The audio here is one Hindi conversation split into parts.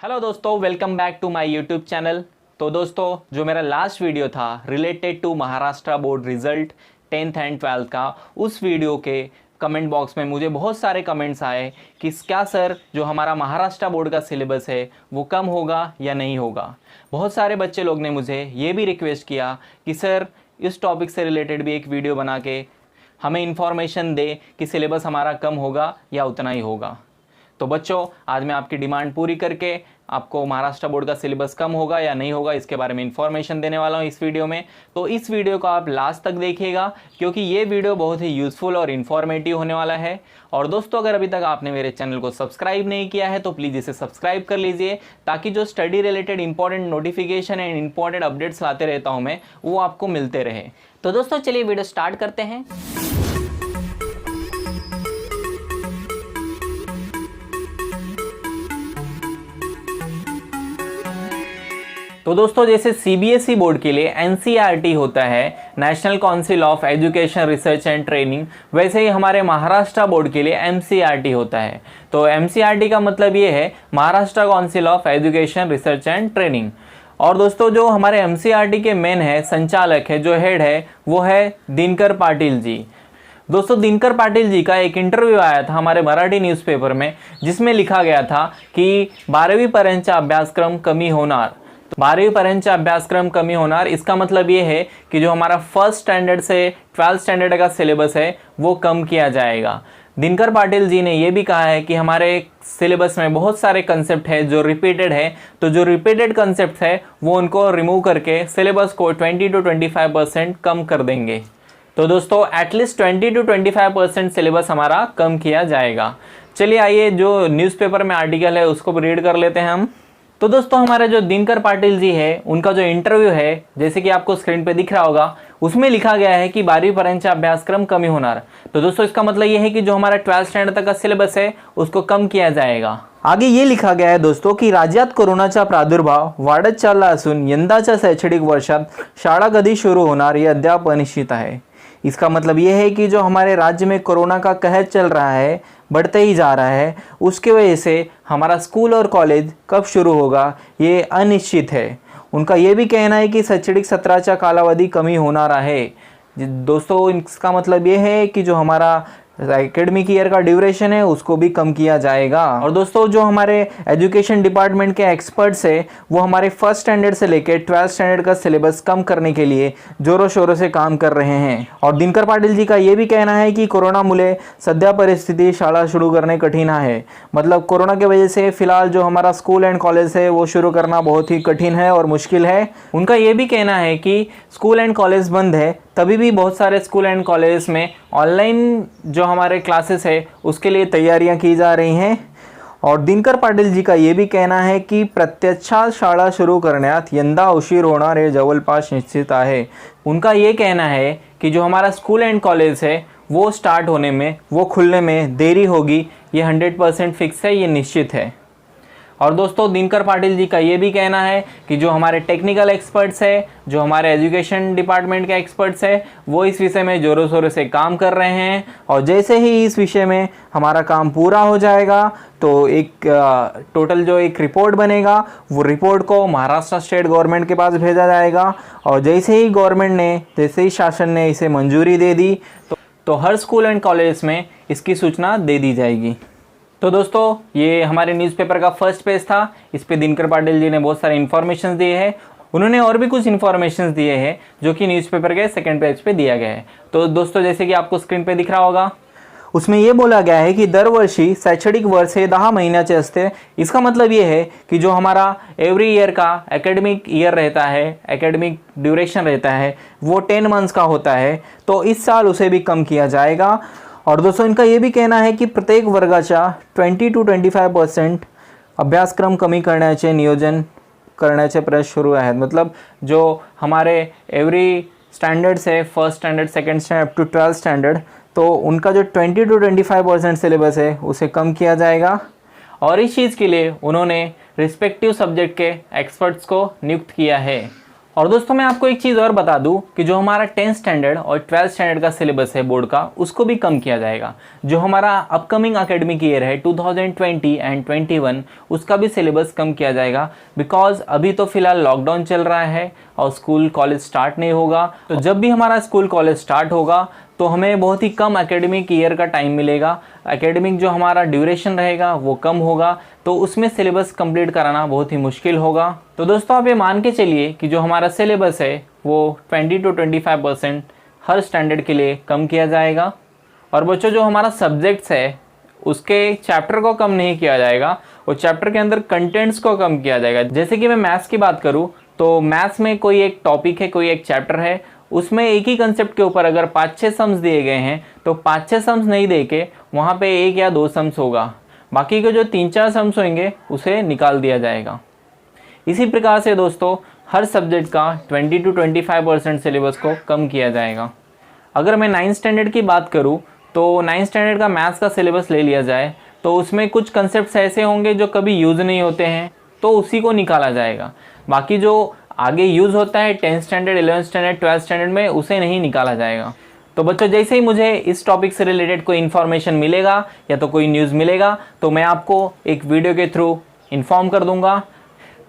हेलो दोस्तों, welcome back to my YouTube channel. तो दोस्तों, जो मेरा लास्ट वीडियो था related to Maharashtra board result 10th and 12th का, उस वीडियो के कमेंट बॉक्स में मुझे बहुत सारे कमेंट्स आए कि क्या सर जो हमारा महाराष्ट्र बोर्ड का सिलेबस है वो कम होगा या नहीं होगा। बहुत सारे बच्चे लोग ने मुझे ये भी रिक्वेस्ट किया कि सर इस टॉपिक से रिलेटेड भी एक वीडियो बना के हमें इन्फॉर्मेशन दे कि सिलेबस हमारा कम होगा या उतना ही होगा। तो बच्चों, आज मैं आपकी डिमांड पूरी करके आपको महाराष्ट्र बोर्ड का सिलेबस कम होगा या नहीं होगा इसके बारे में इन्फॉर्मेशन देने वाला हूँ इस वीडियो में। तो इस वीडियो को आप लास्ट तक देखिएगा क्योंकि ये वीडियो बहुत ही यूज़फुल और इन्फॉर्मेटिव होने वाला है। और दोस्तों, अगर अभी तक आपने मेरे चैनल को सब्सक्राइब नहीं किया है तो प्लीज़ इसे सब्सक्राइब कर लीजिए ताकि जो study related important notification and important updates लाते रहता हूँ मैं, वो आपको मिलते रहे। तो दोस्तों, चलिए वीडियो स्टार्ट करते हैं। तो दोस्तों, जैसे सीबीएसई बोर्ड के लिए एनसीईआरटी होता है, national council of education research and training, वैसे ही हमारे महाराष्ट्र बोर्ड के लिए एमसीईआरटी होता है। तो एमसीईआरटी का मतलब ये है Maharashtra council of education research and training. और दोस्तों, जो हमारे एमसीईआरटी के मेन है, संचालक है, जो हेड है, वो है दिनकर पाटिल जी। दोस्तों, दिनकर पाटिल जी का एक इंटरव्यू आया था हमारे मराठी न्यूज़पेपर में, जिसमें लिखा गया था कि 12वी पर्यंतचा अभ्यासक्रम कमी होणार। 12वीं पर्यंतचा अभ्यासक्रम कमी होणार, इसका मतलब ये है कि जो हमारा फर्स्ट स्टैंडर्ड से 12th स्टैंडर्ड का सिलेबस है वो कम किया जाएगा। दिनकर पाटिल जी ने ये भी कहा है कि हमारे सिलेबस में बहुत सारे कंसेप्ट है जो रिपीटेड है, तो जो रिपीटेड कंसेप्ट है वो उनको रिमूव करके सिलेबस को 20 to 25% कम कर देंगे। तो दोस्तों, एटलीस्ट 20 to 25% सिलेबस हमारा कम किया जाएगा। चलिए आइए, जो न्यूज़पेपर में आर्टिकल है उसको रीड कर लेते हैं हम। तो दोस्तों, हमारे जो दिनकर पाटिल जी है उनका जो इंटरव्यू है, जैसे कि आपको स्क्रीन पे दिख रहा होगा, उसमें लिखा गया है कि 12वीं पर्यंतचा अभ्यासक्रम कमी होणार। तो दोस्तों, इसका मतलब ये है कि जो हमारा 12th स्टैंडर्ड तक का सिलेबस है उसको कम किया जाएगा। आगे ये लिखा गया है दोस्तों की राज्यात कोरोनाचा प्रादुर्भाव वाढत चालला असून यंदाच्या शैक्षणिक वर्षात शाळा कधी सुरू होणार हे अद्याप अनिश्चित आहे। इसका मतलब ये है कि जो हमारे राज्य में कोरोना का कहर चल रहा है, बढ़ते ही जा रहा है, उसके वजह से हमारा स्कूल और कॉलेज कब शुरू होगा ये अनिश्चित है। उनका ये भी कहना है कि शैक्षणिक सत्राचा कालावधि कमी होणार आहे। दोस्तों, इसका मतलब ये है कि जो हमारा एकेडमिक ईयर का ड्यूरेशन है उसको भी कम किया जाएगा। और दोस्तों, जो हमारे एजुकेशन डिपार्टमेंट के एक्सपर्ट्स है वो हमारे फर्स्ट स्टैंडर्ड से लेकर 12th स्टैंडर्ड का सिलेबस कम करने के लिए जोरों शोरों से काम कर रहे हैं। और दिनकर पाटिल जी का ये भी कहना है कि कोरोना मुले सध्या परिस्थिति शाला शुरू करने कठिन है। मतलब कोरोना की वजह से फिलहाल जो हमारा स्कूल एंड कॉलेज है वो शुरू करना बहुत ही कठिन है और मुश्किल है। उनका ये भी कहना है कि स्कूल एंड कॉलेज बंद है, तभी भी बहुत सारे स्कूल एंड कॉलेज में ऑनलाइन जो हमारे क्लासेस है उसके लिए तैयारियां की जा रही हैं। और दिनकर पाटिल जी का ये भी कहना है कि प्रत्यक्षात शाळा सुरू करण्यात यंदा उशीर होणार हे जवळपास निश्चित आहे। उनका ये कहना है कि जो हमारा स्कूल एंड कॉलेज है वो स्टार्ट होने में, वो खुलने में देरी होगी, ये 100% फिक्स है, ये निश्चित है। और दोस्तों, दिनकर पाटिल जी का ये भी कहना है कि जो हमारे टेक्निकल एक्सपर्ट्स है, जो हमारे एजुकेशन डिपार्टमेंट के एक्सपर्ट्स है, वो इस विषय में ज़ोरों शोरों से काम कर रहे हैं। और जैसे ही इस विषय में हमारा काम पूरा हो जाएगा तो एक टोटल जो एक रिपोर्ट बनेगा, वो रिपोर्ट को महाराष्ट्र स्टेट गवर्नमेंट के पास भेजा जाएगा। और जैसे ही शासन ने इसे मंजूरी दे दी तो हर स्कूल एंड कॉलेज में इसकी सूचना दे दी जाएगी। तो दोस्तों, ये हमारे न्यूज़पेपर का फर्स्ट पेज था। इस पे दिनकर पाटिल जी ने बहुत सारे इन्फॉर्मेशन दिए हैं। उन्होंने और भी कुछ इन्फॉर्मेशन दिए हैं जो कि न्यूज़पेपर के सेकंड पेज पे दिया गया है। तो दोस्तों, जैसे कि आपको स्क्रीन पे दिख रहा होगा, उसमें ये बोला गया है कि दरवर्षी शैक्षणिक वर्ष हे 10 महीन्याचे असते। इसका मतलब ये है कि जो हमारा एवरी ईयर का एकेडमिक ईयर रहता है, एकेडमिक ड्यूरेशन रहता है, वो 10 मंथ्स का होता है। तो इस साल उसे भी कम किया जाएगा। और दोस्तों, इनका ये भी कहना है कि प्रत्येक वर्गाच्या 20 to 25% अभ्यासक्रम कमी करण्याचे नियोजन करण्याचे प्रयास शुरू आहेत। मतलब जो हमारे एवरी स्टैंडर्ड्स है, first standard, second standard up to 12th standard, तो उनका जो 20 to 25% सिलेबस है उसे कम किया जाएगा। और इस चीज़ के लिए उन्होंने रिस्पेक्टिव सब्जेक्ट के एक्सपर्ट्स को नियुक्त किया है। और दोस्तों मैं आपको एक चीज़ और बता दूं कि जो हमारा 10th स्टैंडर्ड और 12th स्टैंडर्ड का सिलेबस है बोर्ड का, उसको भी कम किया जाएगा। जो हमारा अपकमिंग एकेडमिक ईयर है 2020 एंड 21, उसका भी सिलेबस कम किया जाएगा। बिकॉज अभी तो फिलहाल लॉकडाउन चल रहा है और स्कूल कॉलेज स्टार्ट नहीं होगा। तो जब भी हमारा स्कूल कॉलेज स्टार्ट होगा तो हमें बहुत ही कम एकेडमिक ईयर का टाइम मिलेगा। एकेडमिक जो हमारा ड्यूरेशन रहेगा वो कम होगा, तो उसमें सिलेबस कंप्लीट कराना बहुत ही मुश्किल होगा। तो दोस्तों आप ये मान के चलिए कि जो हमारा सिलेबस है वो 20 to 25% हर स्टैंडर्ड के लिए कम किया जाएगा। और बच्चों जो हमारा सब्जेक्ट्स है उसके चैप्टर को कम नहीं किया जाएगा, वो चैप्टर के अंदर कंटेंट्स को कम किया जाएगा। जैसे कि मैं मैथ्स की बात करूँ तो मैथ्स में कोई एक टॉपिक है, कोई एक चैप्टर है, उसमें एक ही कंसेप्ट के ऊपर अगर 5-6 सम्स दिए गए हैं तो 5-6 सम्स नहीं दे के वहाँ पे 1 या 2 सम्स होगा। बाकी के जो 3-4 सम्स होंगे उसे निकाल दिया जाएगा। इसी प्रकार से दोस्तों हर सब्जेक्ट का 20 to 25% सिलेबस को कम किया जाएगा। अगर मैं 9th स्टैंडर्ड की बात करूँ तो 9th स्टैंडर्ड का मैथ्स का सिलेबस ले लिया जाए तो उसमें कुछ कंसेप्ट्स ऐसे होंगे जो कभी यूज़ नहीं होते हैं, तो उसी को निकाला जाएगा। बाकी जो आगे यूज़ होता है 10th standard, 11th standard, 12th standard में, उसे नहीं निकाला जाएगा। तो बच्चों जैसे ही मुझे इस टॉपिक से रिलेटेड कोई इन्फॉर्मेशन मिलेगा या तो कोई न्यूज़ मिलेगा तो मैं आपको एक वीडियो के थ्रू इन्फॉर्म कर दूंगा।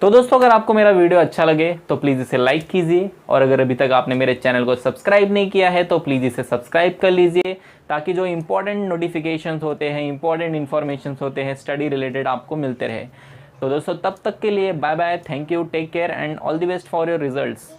तो दोस्तों अगर आपको मेरा वीडियो अच्छा लगे तो प्लीज़ इसे लाइक कीजिए, और अगर अभी तक आपने मेरे चैनल को सब्सक्राइब नहीं किया है तो प्लीज़ इसे सब्सक्राइब कर लीजिए, ताकि जो इंपॉर्टेंट नोटिफिकेशंस होते हैं, इंपॉर्टेंट इन्फॉर्मेशंस होते हैं स्टडी रिलेटेड, आपको मिलते रहे। तो दोस्तों तब तक के लिए bye bye, thank you, take care and all the best for your results.